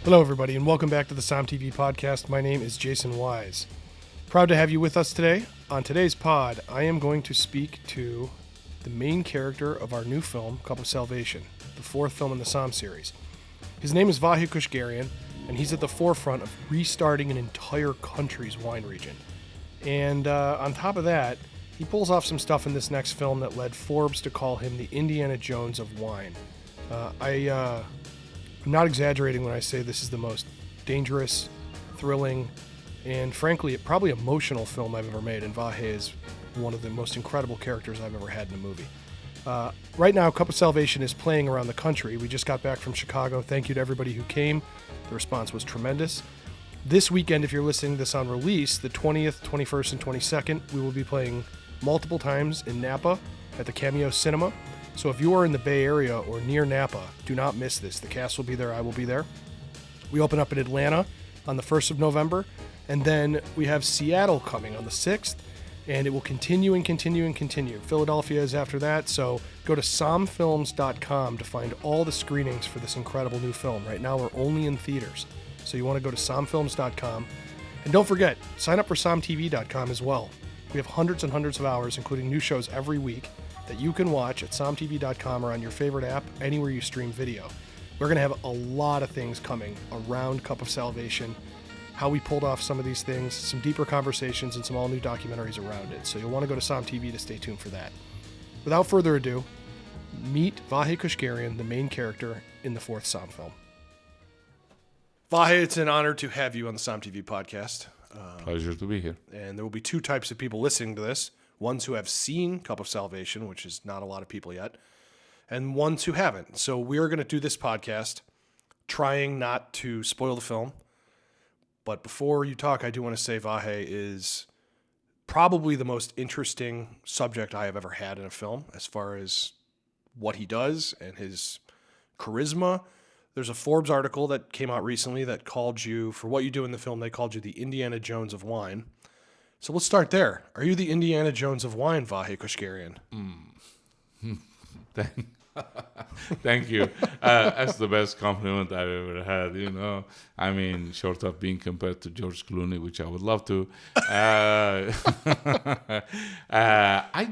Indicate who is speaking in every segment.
Speaker 1: Hello, everybody, and welcome back to the SOMM TV podcast. My name is Jason Wise. Proud to have you with us today. On today's pod, I am going to speak to the main character of our new film, Cup of Salvation, the fourth film in the SOMM series. His name is Vahe Keushgeurian, and he's at the forefront of restarting an entire country's wine region. And on top of that, he pulls off some stuff in this next film that led Forbes to call him the Indiana Jones of wine. I'm not exaggerating when I say this is the most dangerous, thrilling, and frankly, probably emotional film I've ever made, and Vahe is one of the most incredible characters I've ever had in a movie. Right now, Cup of Salvation is playing around the country. We just got back from Chicago. Thank you to everybody who came. The response was tremendous. This weekend, if you're listening to this on release, the 20th, 21st, and 22nd, we will be playing multiple times in Napa at the Cameo Cinema. So if you are in the Bay Area or near Napa, do not miss this. The cast will be there. I will be there. We open up in Atlanta on the 1st of November. And then we have Seattle coming on the 6th. And it will continue and continue and continue. Philadelphia is after that. So go to sommfilms.com to find all the screenings for this incredible new film. Right now we're only in theaters. So you want to go to sommfilms.com. And don't forget, sign up for sommtv.com as well. We have hundreds and hundreds of hours, including new shows every week, that you can watch at sommtv.com or on your favorite app, anywhere you stream video. We're going to have a lot of things coming around Cup of Salvation, how we pulled off some of these things, some deeper conversations, and some all-new documentaries around it. So you'll want to go to SOMM TV to stay tuned for that. Without further ado, meet Vahe Keushgeurian, the main character in the fourth SOMM film. Vahe, it's an honor to have you on the SOMM TV podcast.
Speaker 2: Pleasure to be here.
Speaker 1: And there will be two types of people listening to this. Ones who have seen Cup of Salvation, which is not a lot of people yet, and ones who haven't. So we are going to do this podcast trying not to spoil the film. But before you talk, I do want to say Vahe is probably the most interesting subject I have ever had in a film as far as what he does and his charisma. There's a Forbes article that came out recently that called you, for what you do in the film, they called you the Indiana Jones of wine. So let's start there. Are you the Indiana Jones of wine, Vahe Keushgeurian?
Speaker 2: Thank you. That's the best compliment I've ever had, you know. I mean, short of being compared to George Clooney, which I would love to. I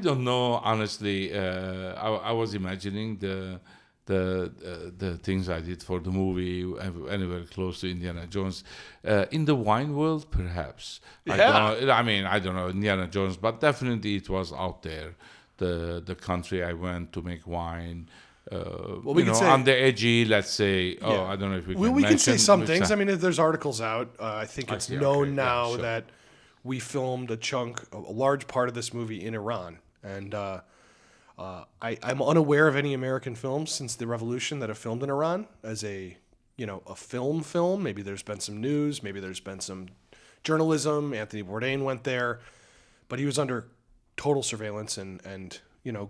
Speaker 2: don't know, honestly. I was imagining the things I did for the movie, anywhere close to Indiana Jones. In the wine world, perhaps.
Speaker 1: Yeah.
Speaker 2: I don't know Indiana Jones, but definitely it was out there. The country I went to make wine.
Speaker 1: We can say
Speaker 2: on the edgy, let's say.
Speaker 1: Yeah.
Speaker 2: I don't know if we can
Speaker 1: we can say some
Speaker 2: mention-
Speaker 1: things. I mean, there's articles out. I think it's known now
Speaker 2: sure.
Speaker 1: that we filmed a large part of this movie in Iran. And I'm unaware of any American films since the revolution that have filmed in Iran as a film. Maybe there's been some news. Maybe there's been some journalism. Anthony Bourdain went there, but he was under total surveillance and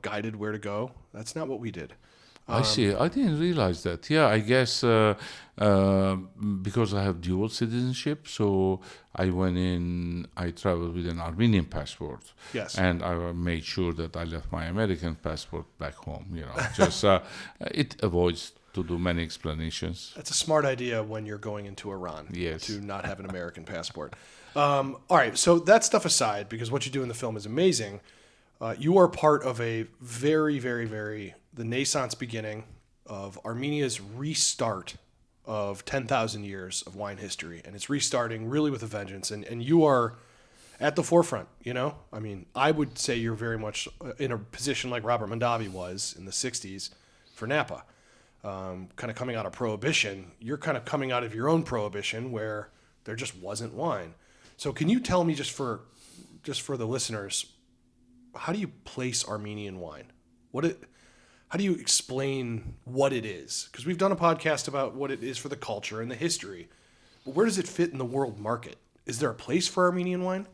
Speaker 1: guided where to go. That's not what we did.
Speaker 2: I see. I didn't realize that. Yeah, I guess because I have dual citizenship, so I went in. I traveled with an Armenian passport.
Speaker 1: Yes.
Speaker 2: And I made sure that I left my American passport back home. Just it avoids to do many explanations.
Speaker 1: That's a smart idea when you're going into Iran.
Speaker 2: Yes.
Speaker 1: To not have an American passport. All right. So that stuff aside, because what you do in the film is amazing. You are part of a very, very, very the naissance beginning of Armenia's restart of 10,000 years of wine history. And it's restarting really with a vengeance. And you are at the forefront, I mean, I would say you're very much in a position like Robert Mondavi was in the 60s for Napa. Kind of coming out of Prohibition. You're kind of coming out of your own Prohibition where there just wasn't wine. So can you tell me just for the listeners, how do you place Armenian wine? How do you explain what it is? Because we've done a podcast about what it is for the culture and the history. But where does it fit in the world market? Is there a place for Armenian wine?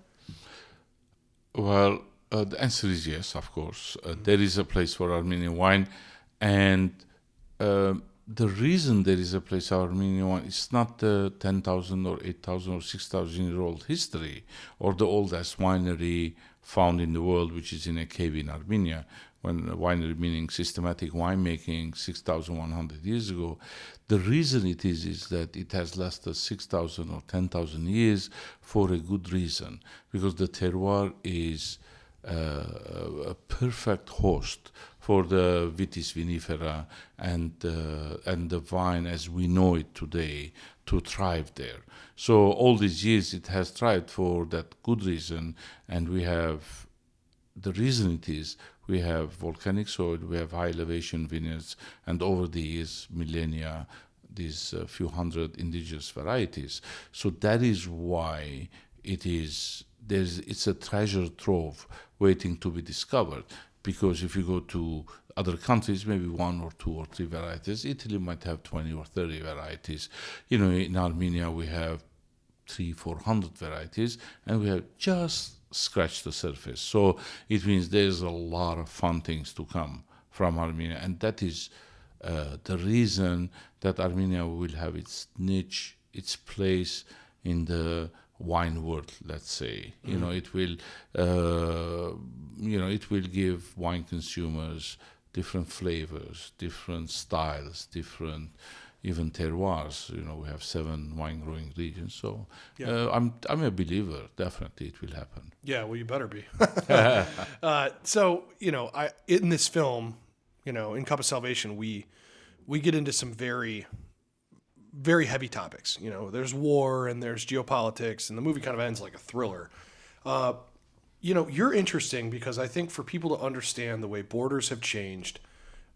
Speaker 2: Well, the answer is yes, of course. There is a place for Armenian wine. And the reason there is a place for Armenian wine is not the 10,000 or 8,000 or 6,000-year-old history or the oldest winery found in the world, which is in a cave in Armenia. when winery meaning systematic winemaking 6,100 years ago. The reason it is that it has lasted 6,000 or 10,000 years for a good reason, because the terroir is a perfect host for the Vitis vinifera and the vine as we know it today to thrive there. So all these years it has thrived for that good reason, and we have the reason it is we have volcanic soil, we have high elevation vineyards, and over the years, millennia, these few hundred indigenous varieties. So that is why it's a treasure trove waiting to be discovered. Because if you go to other countries, maybe 1 or 2 or 3 varieties. Italy might have 20 or 30 varieties. In Armenia we have 300-400 varieties, and we have just scratched the surface. So it means there's a lot of fun things to come from Armenia, and that is the reason that Armenia will have its niche, its place in the wine world, let's say. It will it will give wine consumers different flavors, different styles, different even terroirs. We have 7 wine growing regions. So I'm a believer. Definitely it will happen.
Speaker 1: Yeah, well, you better be. So in this film, in Cup of Salvation, we get into some very, very heavy topics. There's war and there's geopolitics, and the movie kind of ends like a thriller. You're interesting because I think for people to understand the way borders have changed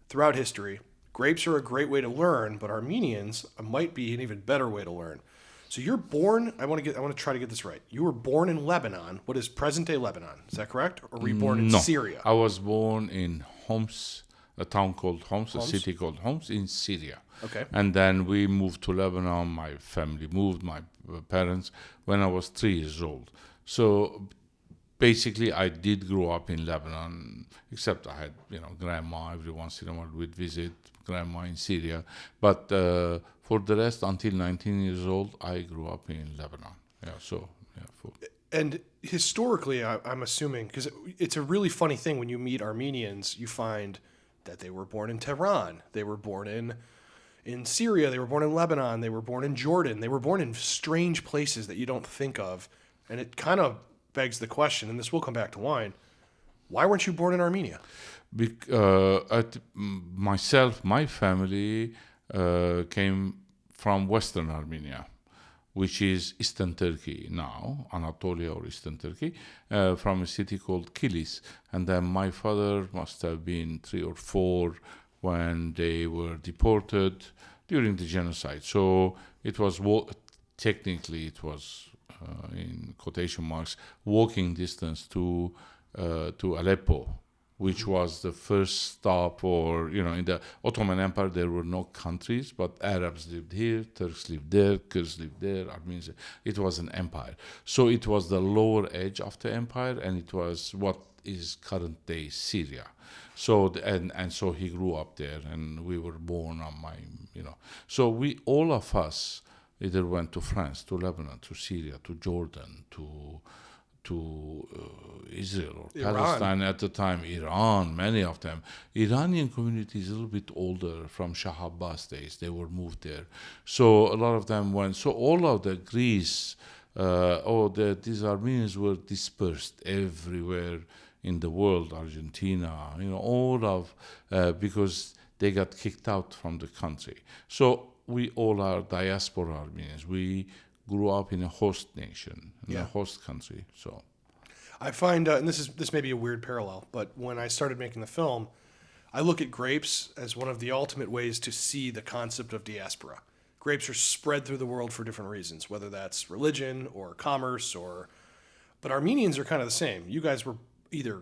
Speaker 1: throughout history, grapes are a great way to learn, but Armenians might be an even better way to learn. So you're born, I want to try to get this right. You were born in Lebanon. What is present-day Lebanon? Is that correct? Or were you born in Syria?
Speaker 2: I was born in Homs, a town called Homs, a city called Homs in Syria.
Speaker 1: Okay.
Speaker 2: And then we moved to Lebanon. My family moved, my parents, when I was 3 years old. So basically, I did grow up in Lebanon, except I had, grandma every once in a while. We'd visit grandma in Syria. But for the rest, until 19 years old, I grew up in Lebanon.
Speaker 1: And historically, I'm assuming, because it's a really funny thing when you meet Armenians, you find that they were born in Tehran, they were born in Syria, they were born in Lebanon, they were born in Jordan, they were born in strange places that you don't think of. And it kind of begs the question, and this will come back to wine, why weren't you born in Armenia?
Speaker 2: My family came from Western Armenia, which is Eastern Turkey now, Anatolia or Eastern Turkey, from a city called Kilis. And then my father must have been 3 or 4 when they were deported during the genocide. So it was, technically it was, in quotation marks, walking distance to Aleppo, which was the first stop. Or in the Ottoman Empire there were no countries, but Arabs lived here, Turks lived there, Kurds lived there, Armenians. It was an empire. So it was the lower edge of the empire, and it was what is current day Syria. So so he grew up there, and we were born on So all of us either went to France, to Lebanon, to Syria, to Jordan, to Israel or
Speaker 1: Iran.
Speaker 2: Palestine at the time, Iran, many of them. Iranian community is a little bit older, from Shah Abbas days. They were moved there. So a lot of them went. So all of the Greece, these Armenians were dispersed everywhere in the world, Argentina, all of, because they got kicked out from the country. So we all are diaspora Armenians. We grew up in a host nation, in a host country. So
Speaker 1: I find, and this may be a weird parallel, but when I started making the film, I look at grapes as one of the ultimate ways to see the concept of diaspora. Grapes are spread through the world for different reasons, whether that's religion or commerce, but Armenians are kind of the same. You guys were either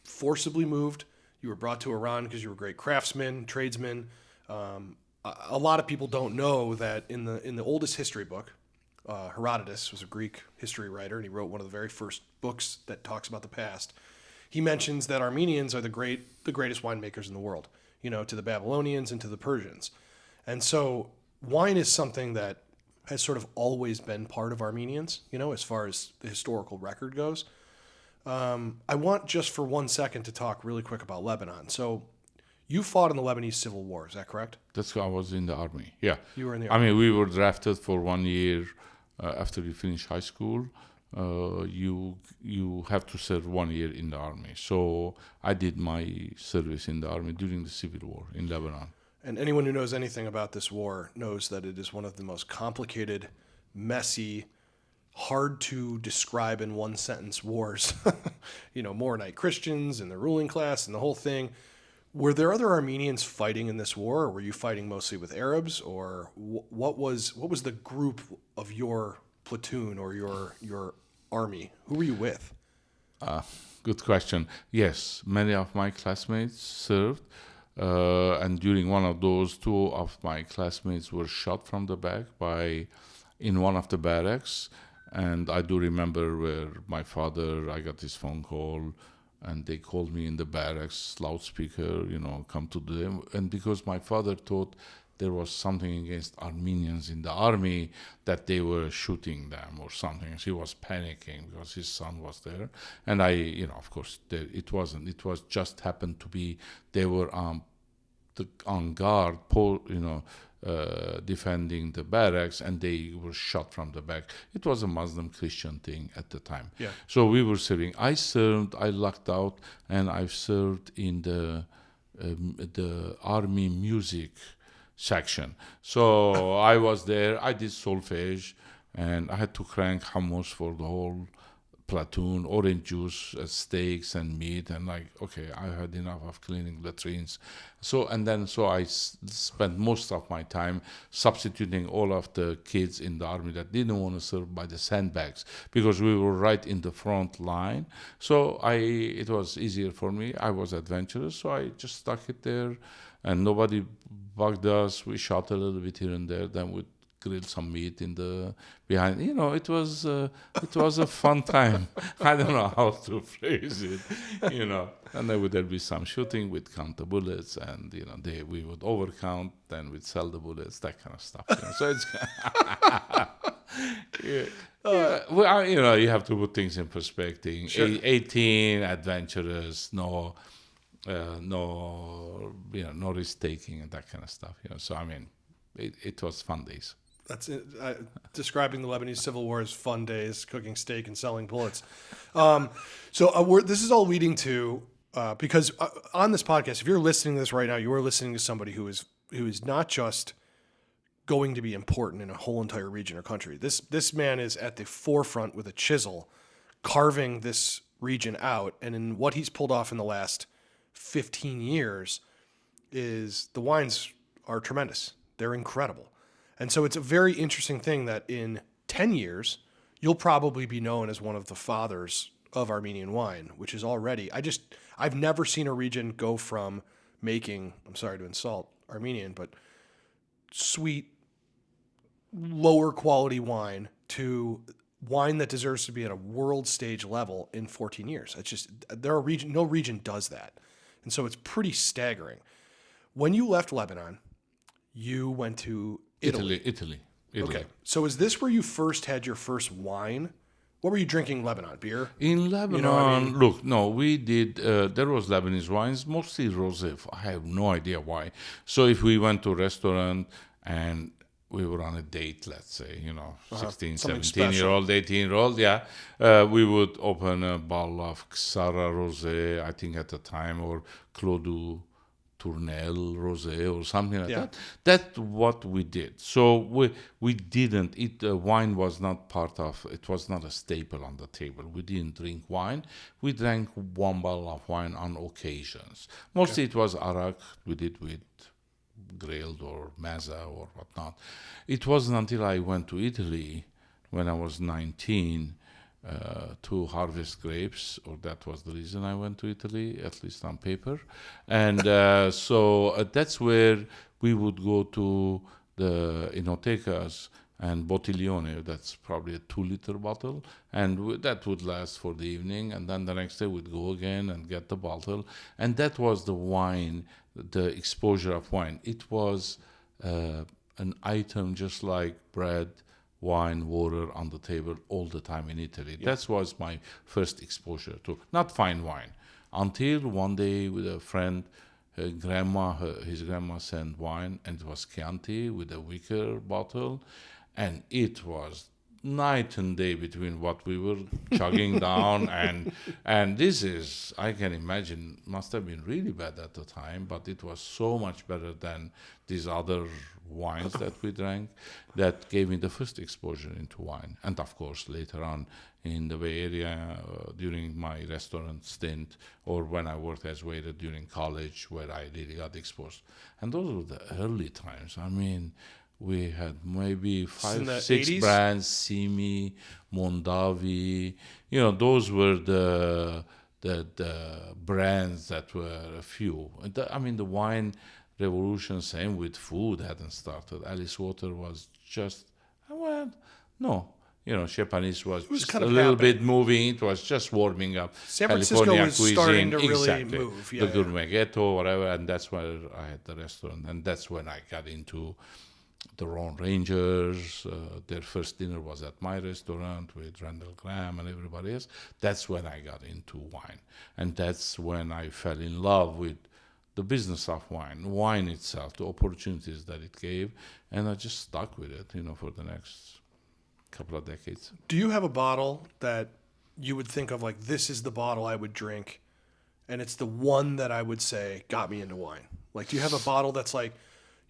Speaker 1: forcibly moved, you were brought to Iran because you were great craftsmen, tradesmen. A lot of people don't know that in the oldest history book, Herodotus was a Greek history writer, and he wrote one of the very first books that talks about the past. He mentions that Armenians are the greatest winemakers in the world, to the Babylonians and to the Persians. And so wine is something that has sort of always been part of Armenians, as far as the historical record goes. I want just for 1 second to talk really quick about Lebanon. So you fought in the Lebanese Civil War, is that correct?
Speaker 2: That's why I was in the army. Yeah.
Speaker 1: You were in the
Speaker 2: I
Speaker 1: army.
Speaker 2: mean, we were drafted for 1 year after you finish high school. You have to serve 1 year in the army. So I did my service in the army during the Civil War in Lebanon.
Speaker 1: And anyone who knows anything about this war knows that it is one of the most complicated, messy, hard to describe in one sentence wars. Moronite Christians and the ruling class and the whole thing. Were there other Armenians fighting in this war, or were you fighting mostly with Arabs, or what was the group of your platoon or your army? Who were you with?
Speaker 2: Good question. Yes, many of my classmates served, and during one of those, two of my classmates were shot from the back in one of the barracks. And I do remember where my father, I got this phone call, and they called me in the barracks, loudspeaker, come to them. And because my father thought there was something against Armenians in the army, that they were shooting them or something. He was panicking because his son was there. And of course, it wasn't. It was just happened to be they were on guard, defending the barracks, and they were shot from the back. It was a Muslim Christian thing at the time.
Speaker 1: Yeah.
Speaker 2: So we were serving. I lucked out, and I've served in the army music section. So I was there. I did solfege, and I had to crank hummus for the whole platoon, orange juice, steaks and meat, and I had enough of cleaning latrines. So I spent most of my time substituting all of the kids in the army that didn't want to serve by the sandbags, because we were right in the front line. So it was easier for me. I was adventurous, so I just stuck it there, and nobody bugged us. We shot a little bit here and there, then we'd grill some meat in the behind. It was a fun time. I don't know how to phrase it. And then there'd be some shooting. We'd count the bullets, and we would overcount. Then we'd sell the bullets, that kind of stuff. So it's well, you have to put things in perspective.
Speaker 1: Sure.
Speaker 2: 18, adventurous, no risk taking and that kind of stuff. So I mean, it was fun days.
Speaker 1: That's it. Describing the Lebanese Civil War as fun days, cooking steak and selling bullets. This is all leading to because on this podcast, if you're listening to this right now, you are listening to somebody who is not just going to be important in a whole entire region or country. This man is at the forefront with a chisel, carving this region out, and in what he's pulled off in the last 15 years, is the wines are tremendous. They're incredible. And so it's a very interesting thing that in 10 years, you'll probably be known as one of the fathers of Armenian wine, which is already, I've never seen a region go from making, I'm sorry to insult Armenian, but sweet, lower quality wine to wine that deserves to be at a world stage level in 14 years. It's just, no region does that. And so it's pretty staggering. When you left Lebanon, you went to Italy. Okay. So is this where you first had your first wine? What were you drinking in Lebanon? Beer?
Speaker 2: In Lebanon, look, no, we did, there was Lebanese wines, mostly rosé. I have no idea why. So if we went to a restaurant and we were on a date, let's say, 16, 17-year-old, 18-year-old, we would open a bottle of Xara rosé, I think at the time, or Clos Tournelle rosé or something like that. That's what we did. So we didn't eat. Wine was not part of. It was not a staple on the table. We didn't drink wine. We drank one bottle of wine on occasions. Mostly it was arak. We did with grilled or mezza or whatnot. It wasn't until I went to Italy when I was 19. To harvest grapes, or that was the reason I went to Italy, at least on paper. And so that's where we would go to the Enotecas and Bottiglione, that's probably a 2-liter bottle, and that would last for the evening, and then the next day we'd go again and get the bottle. And that was the wine, the exposure of wine. It was an item just like bread, wine, water on the table all the time in Italy. That was my first exposure to not fine wine. Until one day with a friend, his grandma sent wine, and it was Chianti with a wicker bottle, and it was night and day between what we were chugging down and this is, I can imagine, must have been really bad at the time, but it was so much better than these other wines that we drank. That gave me the first exposure into wine. And of course later on in the Bay Area, during my restaurant stint, or when I worked as waiter during college, where I really got exposed. And those were the early times. I mean, we had maybe
Speaker 1: in
Speaker 2: 5,
Speaker 1: the
Speaker 2: 6
Speaker 1: 80s?
Speaker 2: brands, Simi, Mondavi. Those were the brands that were a few. I mean, the wine revolution, same with food, hadn't started. Alice Water was just, well, no. Chez Panisse was
Speaker 1: was
Speaker 2: just
Speaker 1: kind
Speaker 2: a
Speaker 1: of
Speaker 2: little
Speaker 1: happening.
Speaker 2: bit moving. It was just warming up.
Speaker 1: San Francisco
Speaker 2: California
Speaker 1: was
Speaker 2: cuisine,
Speaker 1: starting to really
Speaker 2: exactly.
Speaker 1: move.
Speaker 2: The gourmet ghetto, whatever, and that's where I had the restaurant. And that's when I got into the Lone Rangers. Their first dinner was at my restaurant with Randall Graham and everybody else. That's when I got into wine. And that's when I fell in love with the business of wine itself, the opportunities that it gave. And I just stuck with it, for the next couple of decades.
Speaker 1: Do you have a bottle that you would think of like, this is the bottle I would drink, and it's the one that I would say got me into wine? Like, do you have a bottle that's like,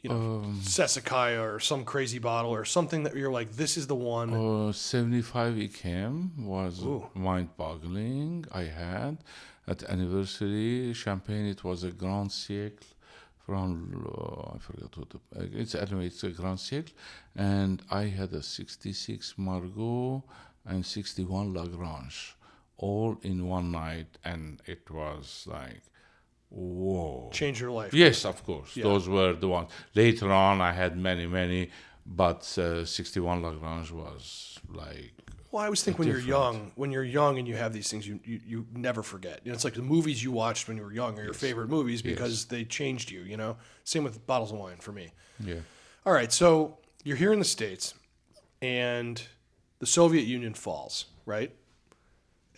Speaker 1: Sassicaia or some crazy bottle or something that you're like, this is the one?
Speaker 2: 75 IKM was mind-boggling. I had at anniversary champagne. It was a Grand Siècle from I forgot what it's a Grand Siècle, and I had a 66 Margaux and 61 Lagrange, all in one night, and it was like, whoa.
Speaker 1: Change your life.
Speaker 2: Yes, of course.
Speaker 1: Yeah.
Speaker 2: Those were the ones. Later on, I had many, but 61 Lagrange was like.
Speaker 1: Well, I always think when you're young and you have these things, you never forget. It's like the movies you watched when you were young are your favorite movies because they changed you, Same with bottles of wine for me.
Speaker 2: Yeah.
Speaker 1: All right, so you're here in the States, and the Soviet Union falls, right?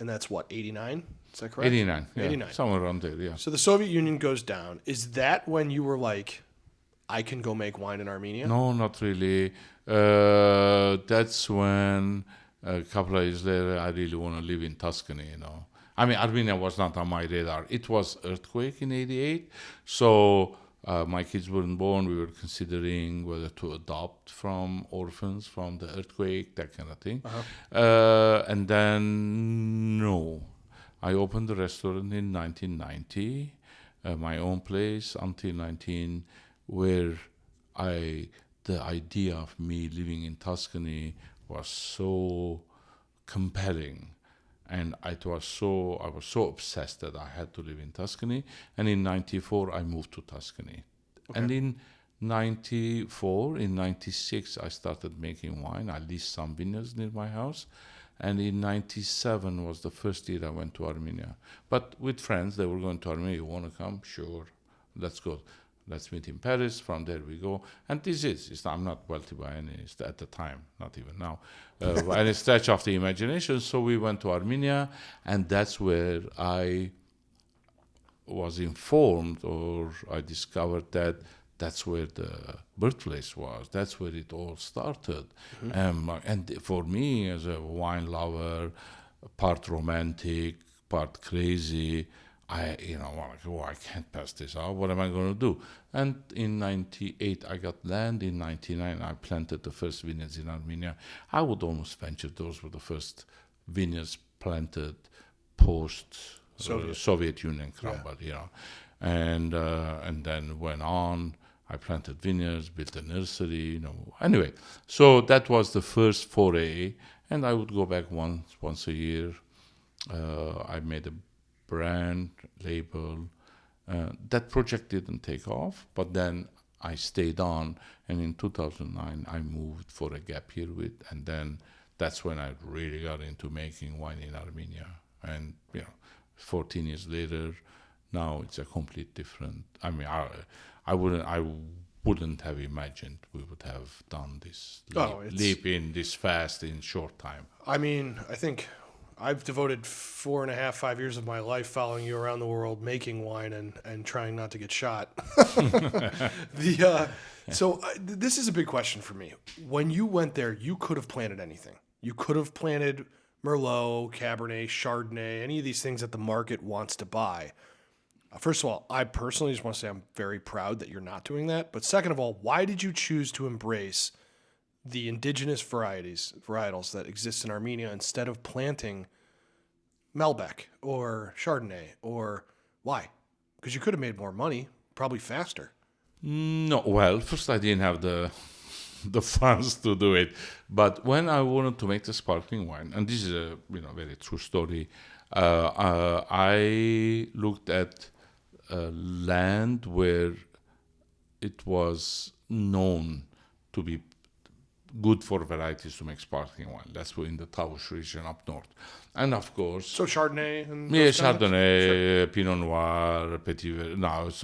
Speaker 1: And that's what, 89? Is that correct?
Speaker 2: 89. Yeah,
Speaker 1: 89.
Speaker 2: somewhere around there, yeah.
Speaker 1: So the Soviet Union goes down. Is that when you were like, I can go make wine in Armenia?
Speaker 2: No, not really. That's when a couple of years later, I really want to live in Tuscany, I mean, Armenia was not on my radar. It was earthquake in 88. So my kids weren't born. We were considering whether to adopt from orphans from the earthquake, that kind of thing. And then, no. I opened the restaurant in 1990, my own place, until 19, where the idea of me living in Tuscany was so compelling, and I was so obsessed that I had to live in Tuscany. And in 94, I moved to Tuscany. Okay. And in 94, in 96, I started making wine. I leased some vineyards near my house. And in 97 was the first year I went to Armenia. But with friends, they were going to Armenia. You want to come? Sure. Let's go. Let's meet in Paris. From there we go. And I'm not wealthy by any, at the time, not even now, by any stretch of the imagination. So we went to Armenia, and that's where I was informed, or I discovered that that's where the birthplace was. That's where it all started. Mm-hmm. And for me, as a wine lover, part romantic, part crazy, I can't pass this out. What am I going to do? And in 98, I got land. In 99, I planted the first vineyards in Armenia. I would almost venture those were the first vineyards planted post-Soviet Union crumbled, And then went on. I planted vineyards, built a nursery, Anyway, so that was the first foray, and I would go back once a year. I made a brand label. That project didn't take off, but then I stayed on, and in 2009 I moved for a gap year and then that's when I really got into making wine in Armenia. And 14 years later, now it's a complete different. I mean, I wouldn't have imagined we would have done this
Speaker 1: Oh,
Speaker 2: leap in this fast in short time.
Speaker 1: I mean, I think I've devoted 4.5, 5 years of my life following you around the world, making wine and trying not to get shot. This is a big question for me. When you went there, you could have planted anything. You could have planted Merlot, Cabernet, Chardonnay, any of these things that the market wants to buy. First of all, I personally just want to say I'm very proud that you're not doing that. But second of all, why did you choose to embrace the indigenous varietals that exist in Armenia instead of planting Malbec or Chardonnay? Or why? Because you could have made more money, probably faster.
Speaker 2: No, well, first I didn't have the funds to do it, but when I wanted to make the sparkling wine, and this is a very true story, I looked at land where it was known to be good for varieties to make sparkling wine. That's in the Tavush region up north. And of course,
Speaker 1: So Chardonnay and
Speaker 2: yeah,
Speaker 1: those kinds? Sure.
Speaker 2: Chardonnay, Pinot Noir,
Speaker 1: Pinot
Speaker 2: Pinot
Speaker 1: Blanc,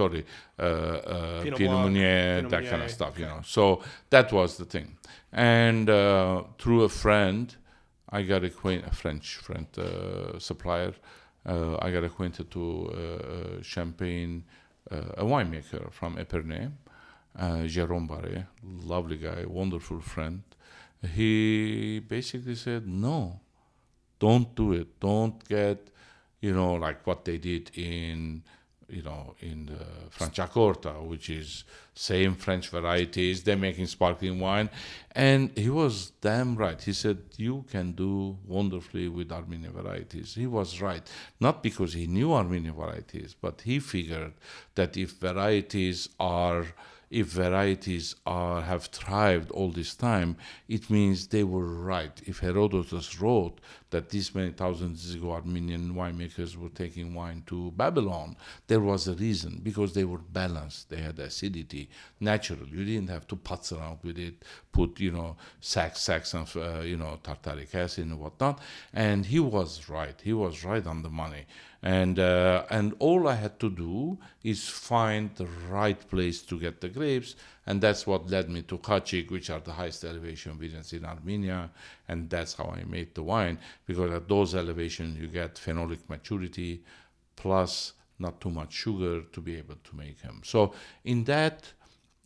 Speaker 2: Meunier,
Speaker 1: Pinot
Speaker 2: that kind
Speaker 1: Meunier,
Speaker 2: of stuff,
Speaker 1: okay.
Speaker 2: So that was the thing. And through a friend, I got acquainted, a French friend, supplier, I got acquainted to Champagne, a winemaker from Epernay, Jérôme Barré, lovely guy, wonderful friend. He basically said, no, don't do it. Don't get, like what they did in the Franciacorta, which is same French varieties. They're making sparkling wine. And he was damn right. He said, you can do wonderfully with Armenian varieties. He was right. Not because he knew Armenian varieties, but he figured that if varieties have thrived all this time, it means they were right. If Herodotus wrote that this many thousands years ago Armenian winemakers were taking wine to Babylon, there was a reason, because they were balanced. They had acidity, natural. You didn't have to putz around with it, put, sacks of, tartaric acid and whatnot. And he was right. He was right on the money. And all I had to do is find the right place to get the grapes, and that's what led me to Kachik, which are the highest elevation regions in Armenia, and that's how I made the wine, because at those elevations you get phenolic maturity plus not too much sugar to be able to make them. So in that,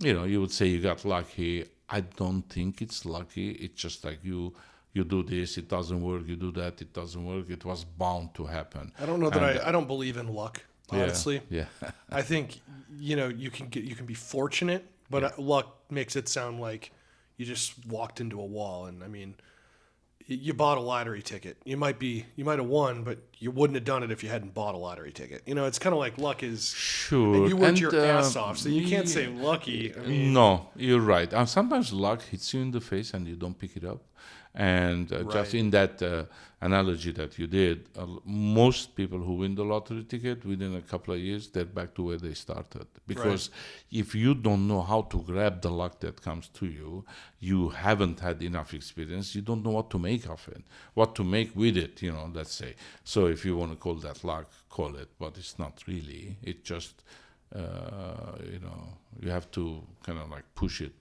Speaker 2: you would say you got lucky. I don't think it's lucky. It's just like you do this, it doesn't work. You do that, it doesn't work. It was bound to happen.
Speaker 1: I don't know that I don't believe in luck, honestly.
Speaker 2: Yeah.
Speaker 1: I think you can be fortunate, but luck makes it sound like you just walked into a wall. And I mean, you bought a lottery ticket. You might have won, but you wouldn't have done it if you hadn't bought a lottery ticket. It's kind of like luck is
Speaker 2: sure.
Speaker 1: And you worked your ass off, so you can't say lucky. I mean,
Speaker 2: no, you're right. Sometimes luck hits you in the face and you don't pick it up. And just in that analogy that you did, most people who win the lottery ticket, within a couple of years, they're back to where they started. Because if you don't know how to grab the luck that comes to you, you haven't had enough experience, you don't know what to make of it, what to make with it, let's say. So if you want to call that luck, call it, but it's not really. It just, you have to kind of like push it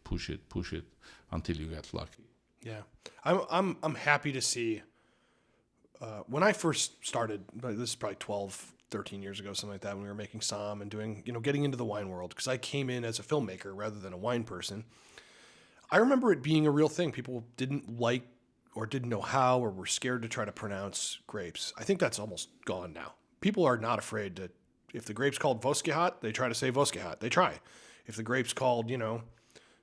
Speaker 2: until you get lucky.
Speaker 1: Yeah, I'm happy to see. When I first started, this is probably 12, 13 years ago, something like that, when we were making SOMM and doing, getting into the wine world, because I came in as a filmmaker rather than a wine person. I remember it being a real thing. People didn't like or didn't know how or were scared to try to pronounce grapes. I think that's almost gone now. People are not afraid to, if the grape's called Vosgehat, they try to say Vosgehat. They try. If the grape's called,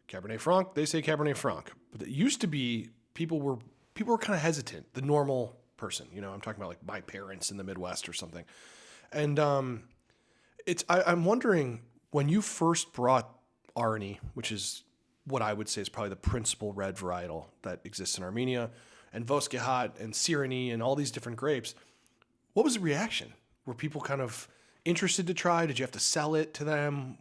Speaker 1: Cabernet Franc, they say Cabernet Franc. But it used to be people were kind of hesitant. The normal person, I'm talking about like my parents in the Midwest or something. And I'm wondering, when you first brought Arni, which is what I would say is probably the principal red varietal that exists in Armenia, and Vosgehat and Syreny and all these different grapes, what was the reaction? Were people kind of interested to try? Did you have to sell it to them?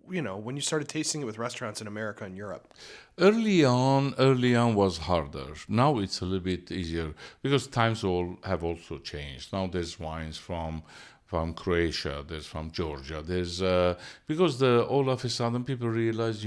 Speaker 1: When you started tasting it with restaurants in America and Europe?
Speaker 2: Early on was harder. Now it's a little bit easier because times have also changed. Now there's wines from from Croatia, there's from Georgia. There's because all of a sudden people realize,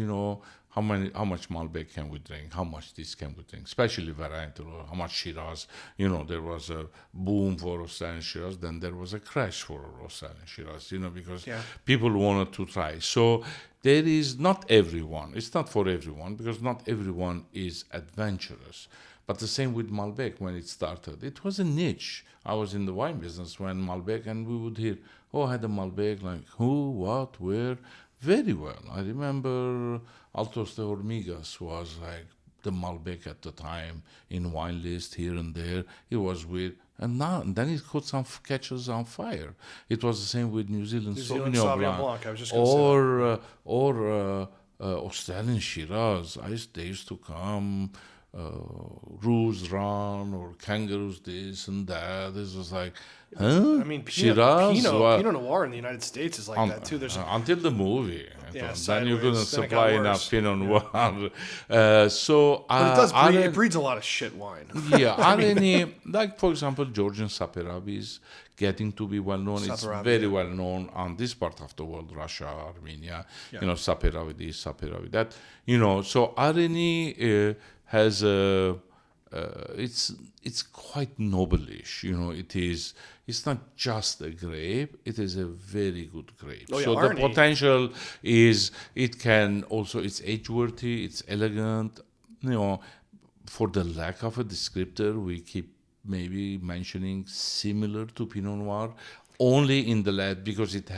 Speaker 2: how much Malbec can we drink, how much this can we drink, especially variety, or how much Shiraz. There was a boom for Australian Shiraz, then there was a crash for Australian Shiraz. Because people wanted to try. So there is not everyone. It's not for everyone because not everyone is adventurous. But the same with Malbec when it started. It was a niche. I was in the wine business when Malbec, and we would hear, I had a Malbec, like who, what, where. Very well. I remember Altos de Hormigas was like the Malbec at the time in wine list here and there. It was weird. And then it caught some catches on fire. It was the same with New Zealand Sauvignon Blanc.
Speaker 1: I was just going to say that.
Speaker 2: Or Australian Shiraz. They used to come, Roos Run or Kangaroos this and that. This was like, huh?
Speaker 1: I mean,
Speaker 2: Shiraz?
Speaker 1: Pinot Noir in the United States is like that too. There's
Speaker 2: until the movie.
Speaker 1: Yeah,
Speaker 2: then you couldn't
Speaker 1: sideways. Then it
Speaker 2: supply
Speaker 1: got
Speaker 2: enough
Speaker 1: worse.
Speaker 2: Pinot Noir.
Speaker 1: But it does breed, it breeds a lot of shit wine.
Speaker 2: Yeah, are any, like for example, Georgian Saperavi is getting to be well known. It's
Speaker 1: Saperavi,
Speaker 2: very well known on this part of the world, Russia, Armenia. Saperavi this, Saperavi that. So Areni has a. It's quite noble-ish. It's not just a grape, it is a very good grape.
Speaker 1: Oh, yeah,
Speaker 2: so
Speaker 1: Arni.
Speaker 2: the potential is, it's age-worthy, it's elegant. For the lack of a descriptor, we keep maybe mentioning similar to Pinot Noir, only in the lead because it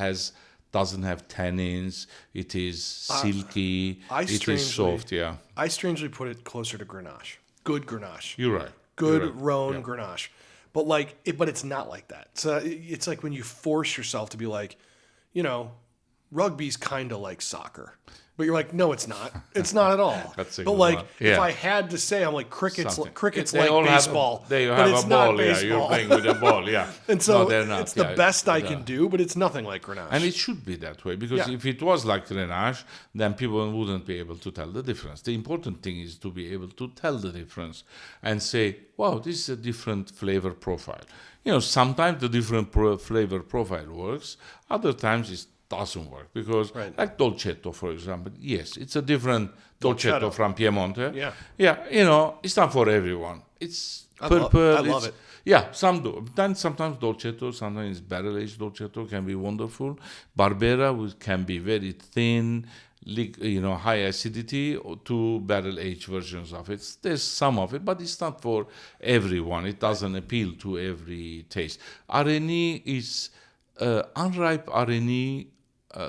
Speaker 2: doesn't have tannins, it is silky, it is soft, yeah.
Speaker 1: I strangely put it closer to Grenache. Good Grenache.
Speaker 2: You're right.
Speaker 1: Good Rhone Grenache. But it's not like that. So it's like when you force yourself to be like, rugby's kind of like soccer. But you're like, no, it's not. It's not at all.
Speaker 2: That's a
Speaker 1: but
Speaker 2: good
Speaker 1: like,
Speaker 2: one.
Speaker 1: if I had to say, I'm like, cricket's
Speaker 2: Something.
Speaker 1: cricket's
Speaker 2: They
Speaker 1: like
Speaker 2: all
Speaker 1: baseball.
Speaker 2: They
Speaker 1: but
Speaker 2: have
Speaker 1: it's
Speaker 2: a
Speaker 1: not
Speaker 2: ball,
Speaker 1: baseball.
Speaker 2: You're playing with a ball, yeah.
Speaker 1: And so
Speaker 2: No, they're not.
Speaker 1: it's the best I can do, but it's nothing like Grenache.
Speaker 2: And it should be that way, because if it was like Grenache, then people wouldn't be able to tell the difference. The important thing is to be able to tell the difference and say, wow, this is a different flavor profile. Sometimes the different flavor profile works. Other times it doesn't work because, like Dolcetto, for example, yes, it's a different Dolcetto from Piemonte. Yeah, it's not for everyone. It's purple.
Speaker 1: I love it.
Speaker 2: Yeah, some do. Then sometimes Dolcetto, sometimes barrel-aged Dolcetto can be wonderful. Barbera can be very thin, high acidity, to barrel-aged versions of it. There's some of it, but it's not for everyone. It doesn't appeal to every taste. Areni is unripe Areni,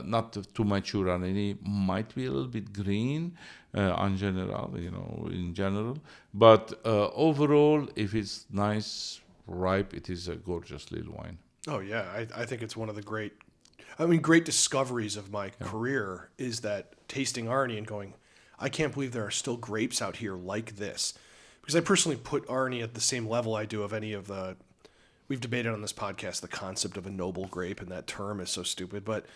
Speaker 2: not too mature Areni, might be a little bit green in general. But overall, if it's nice, ripe, it is a gorgeous little wine.
Speaker 1: Oh, yeah. I think it's one of the great discoveries of my career is that tasting Arni and going, I can't believe there are still grapes out here like this. Because I personally put Arni at the same level I do of any of the... We've debated on this podcast the concept of a noble grape, and that term is so stupid. But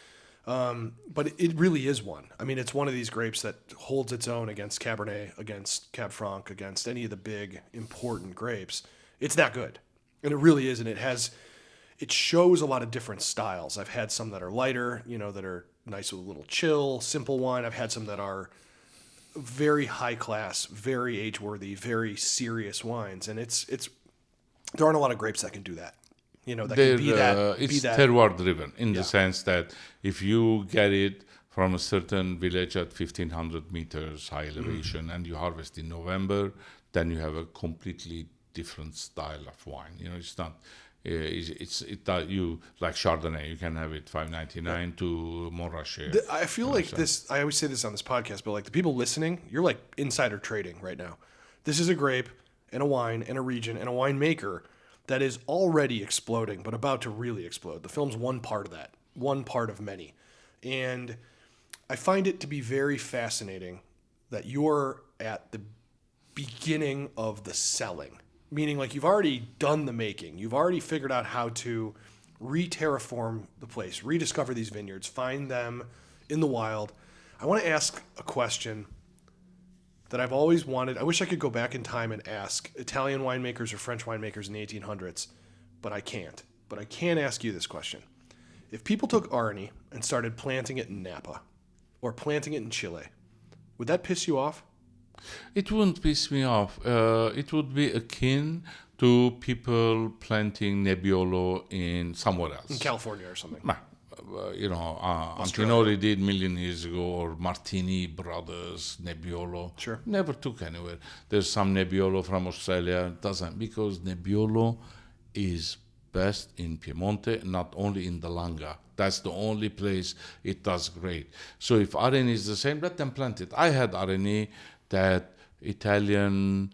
Speaker 1: it really is one. I mean, it's one of these grapes that holds its own against Cabernet, against Cab Franc, against any of the big, important grapes. It's that good. And it really is, and it shows a lot of different styles. I've had some that are lighter, that are nice with a little chill, simple wine. I've had some that are very high class, very age-worthy, very serious wines. And there aren't a lot of grapes that can do that. That can be that.
Speaker 2: It's terroir-driven in the sense that if you get it from a certain village at 1,500 meters high elevation and you harvest in November, then you have a completely different style of wine. It's not... you like Chardonnay, you can have it $5.99 to Montrachet.
Speaker 1: I feel like this. I always say this on this podcast, but like the people listening, you're like insider trading right now. This is a grape and a wine and a region and a winemaker that is already exploding, but about to really explode. The film's one part of that, one part of many, and I find it to be very fascinating that you're at the beginning of the selling. Meaning, like, you've already done the making. You've already figured out how to re-terraform the place, rediscover these vineyards, find them in the wild. I want to ask a question that I've always wanted. I wish I could go back in time and ask Italian winemakers or French winemakers in the 1800s, but I can't. But I can ask you this question. If people took Arni and started planting it in Napa or planting it in Chile, would that piss you off?
Speaker 2: It wouldn't piss me off. It would be akin to people planting Nebbiolo in somewhere else.
Speaker 1: In California or something.
Speaker 2: Antinori did million years ago, or Martini Brothers, Nebbiolo.
Speaker 1: Sure.
Speaker 2: Never took anywhere. There's some Nebbiolo from Australia. It doesn't, because Nebbiolo is best in Piemonte, not only in the Langa. That's the only place it does great. So if Areni is the same, let them plant it. I had Areni, that Italian,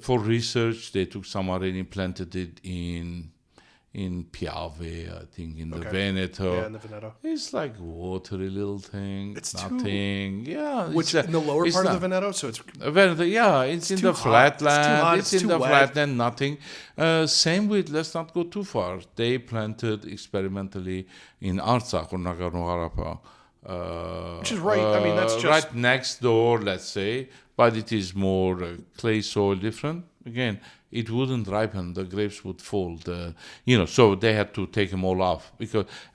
Speaker 2: for research, they took some Areni, planted it in Piave, I think, in the Veneto.
Speaker 1: Yeah, in the Veneto.
Speaker 2: It's like watery little thing.
Speaker 1: It's
Speaker 2: nothing.
Speaker 1: Which in the lower part of the Veneto, so it's
Speaker 2: Veneto. Yeah, it's in the flatland.
Speaker 1: It's
Speaker 2: in
Speaker 1: too
Speaker 2: the
Speaker 1: wet.
Speaker 2: flatland. Nothing. Same with. Let's not go too far. They planted experimentally in Artsakh or Nagorno-Karabakh.
Speaker 1: Which is right. I mean, that's just
Speaker 2: right next door, let's say, but it is more clay soil, different. Again, it wouldn't ripen; the grapes would fall. So they had to take them all off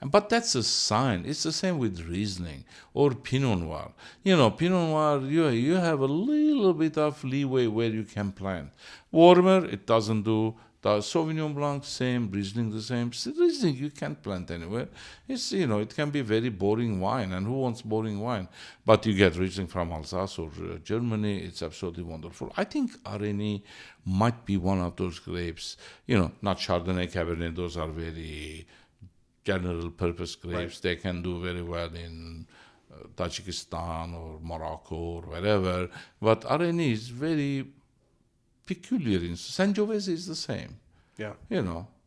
Speaker 2: But that's a sign. It's the same with Riesling or Pinot Noir. Pinot Noir, you have a little bit of leeway where you can plant. Warmer, it doesn't do. The Sauvignon Blanc, same. Riesling, the same. Riesling, you can't plant anywhere. It's, it can be very boring wine, and who wants boring wine? But you get Riesling from Alsace or Germany. It's absolutely wonderful. I think Areni might be one of those grapes. Not Chardonnay, Cabernet. Those are very general purpose grapes. Right. They can do very well in Tajikistan or Morocco or wherever. But Areni is very peculiar. Sangiovese is the same.
Speaker 1: Yeah.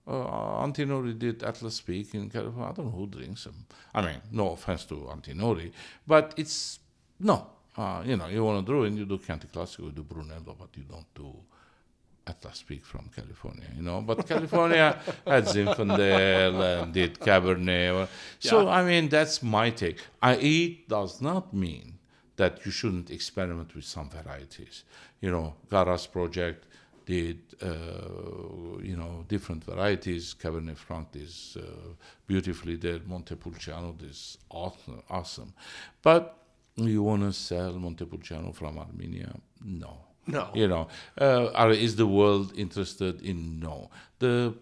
Speaker 2: Antinori did Atlas Peak in California. I don't know who drinks them. I mean, no offense to Antinori, but it's no. You want to do it, you do Chianti Classico, you do Brunello, but you don't do Atlas Peak from California. But California had Zinfandel and did Cabernet. So I mean, that's my take. It does not mean that you shouldn't experiment with some varieties. Garas project did, different varieties. Cabernet Franc is beautifully there. Montepulciano is awesome. But you want to sell Montepulciano from Armenia? No. Is the world interested in? No. The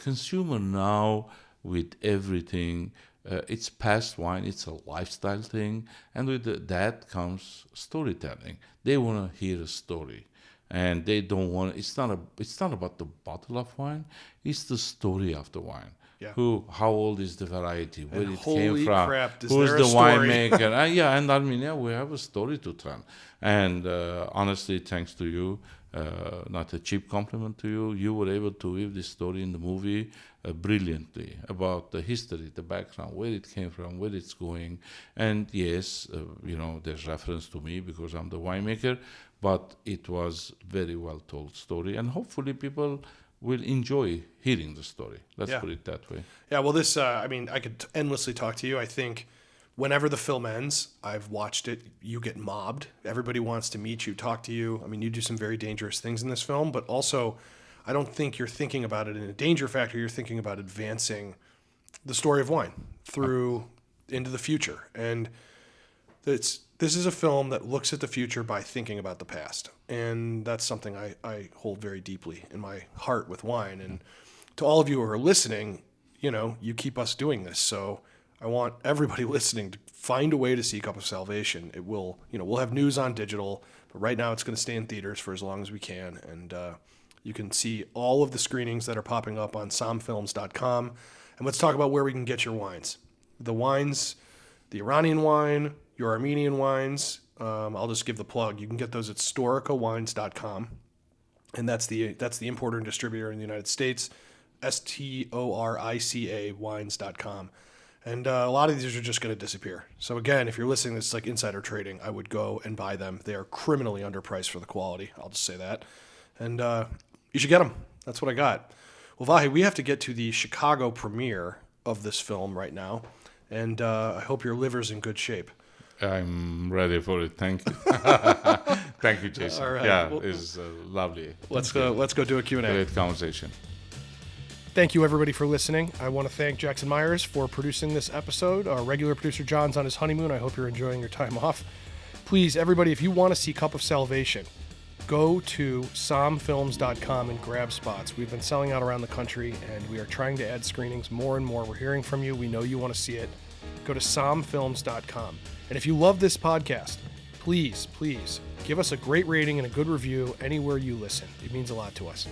Speaker 2: consumer now, with everything, it's past wine, it's a lifestyle thing, and with that comes storytelling. They want to hear a story, and they don't want. It's not about the bottle of wine. It's the story of the wine.
Speaker 1: Yeah.
Speaker 2: How old is the variety? Where
Speaker 1: and
Speaker 2: it came from?
Speaker 1: Crap,
Speaker 2: Who's the winemaker? And Armenia, we have a story to tell. And honestly, thanks to you, not a cheap compliment to you, you were able to weave this story in the movie brilliantly about the history, the background, where it came from, where it's going. And yes, there's reference to me because I'm the winemaker, but it was very well told story, and hopefully people will enjoy hearing the story. Let's put it that way.
Speaker 1: Yeah, well, this, I could endlessly talk to you. I think whenever the film ends, I've watched it, you get mobbed. Everybody wants to meet you, talk to you. I mean, you do some very dangerous things in this film, but also I don't think you're thinking about it in a danger factor. You're thinking about advancing the story of wine through into the future. And this is a film that looks at the future by thinking about the past. And that's something I hold very deeply in my heart with wine. And to all of you who are listening, you keep us doing this. So I want everybody listening to find a way to see Cup of Salvation. It will, we'll have news on digital, but right now it's going to stay in theaters for as long as we can. And you can see all of the screenings that are popping up on sommfilms.com. And let's talk about where we can get your wines. The wines, the Iranian wine, your Armenian wines, I'll just give the plug. You can get those at storicawines.com. And that's the importer and distributor in the United States, STORICA wines.com. And a lot of these are just going to disappear. So again, if you're listening, this is like insider trading. I would go and buy them. They are criminally underpriced for the quality. I'll just say that. And you should get them. That's what I got. Well, Vahe, we have to get to the Chicago premiere of this film right now. And I hope your liver's in good shape.
Speaker 2: I'm ready for it. Thank you. Thank you, Jason.
Speaker 1: All right.
Speaker 2: Yeah, it's lovely.
Speaker 1: Let's go do a Q&A.
Speaker 2: Great conversation.
Speaker 1: Thank you, everybody, for listening. I want to thank Jackson Myers for producing this episode. Our regular producer, John's on his honeymoon. I hope you're enjoying your time off. Please, everybody, if you want to see Cup of Salvation, go to sommfilms.com and grab spots. We've been selling out around the country, and we are trying to add screenings more and more. We're hearing from you. We know you want to see it. Go to sommfilms.com. And if you love this podcast, please give us a great rating and a good review anywhere you listen. It means a lot to us.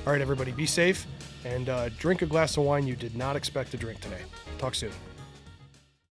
Speaker 1: All right, everybody, be safe and drink a glass of wine you did not expect to drink today. Talk soon.